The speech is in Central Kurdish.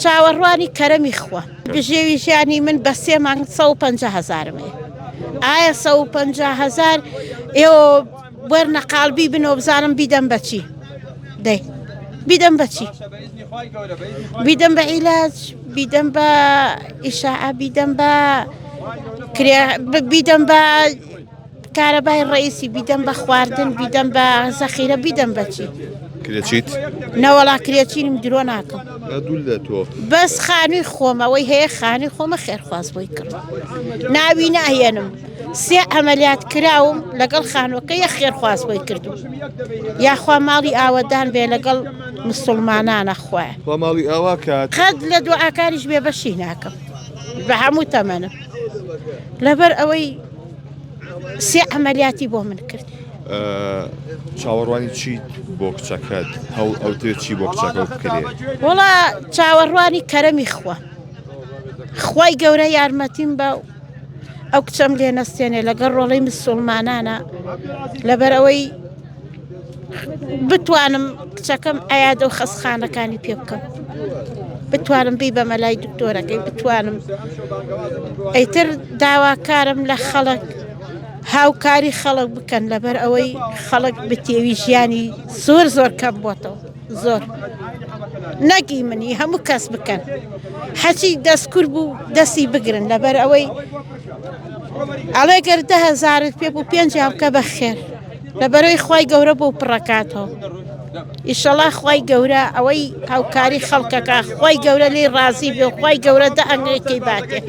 چاوەڕوانی کەرەمی خوا بژێوی ژیانی من بە 3 مانگ 150,000 ئایا 150,000 ئێوە وەرنە قالبی بنەوە بزانم بیدەم بەچی دەی بیدەم بەچی بیدەم بە عیلاج بیدەم بە ئیشاعە بیدەم بە کارەبای ڕئیسی بیدەم بە خواردن بیدەم بە زەخیرە بیدەم بەچی کرێچیت نەوەڵا کرێچینم درۆ ناکەم دوول لە تۆ بەس خانووی خۆمەوەی هەیە خانووی خۆمە خێرخواز بۆی کرد ناوی ناهێنم 3 ئەمەلیات کراوم لەگەڵ خانووەکەی خێرخواز بۆی کردو یاخوا ماڵی ئاوەدان بێ لەگەڵ مسلمانانە خوایە وا ماڵی ئاوا کات قەت لە دوعاکاریش بێ بەشی ناکەم بە هەموو تەمەنم لەبەر ئەوەی 3 ئەمەلیاتی بۆ من کرد چاوەڕوانی چیت بۆ کچەکەت هەوڵ ئەوترێت چی بۆ کچەکە بکرێ وڵا چاوەڕوانی کەرەمی خوا خوای گەورە یارمەتیم بە ئەو کچەم لێ نەستێنێ لەگەڵ ڕۆڵەی مسلمانانە لەبەر ئەوەی بتوانم کچەکەم ئەیادە و خەسخانەکانی پێ بکەم بتوانم بی بە مەلای دکتۆرەکەی بتوانم ئەیتر داواکارم لە خەڵک هاوکاری خەڵک بکەن لەبەر ئەوەی خەڵک بتێوی ژیانی زۆر کەم بۆتەوە زۆر نەگی منی هەموو کەس بکەن حەچی دەستکور بوو دەستی بگرن لەبەر ئەوەی ئەڵێگەر 10,000 پێ بوو 5 بکە بەخێر لەبەرەوەی خوای گەورە بۆ پڕەکاتەوە ئیشەڵا خوای گەورە ئەوەی هاوکاری خەڵکەکە خوای گەورە لێی ڕازی بێ و خوای گەورە دە ئەنگێکی باتێ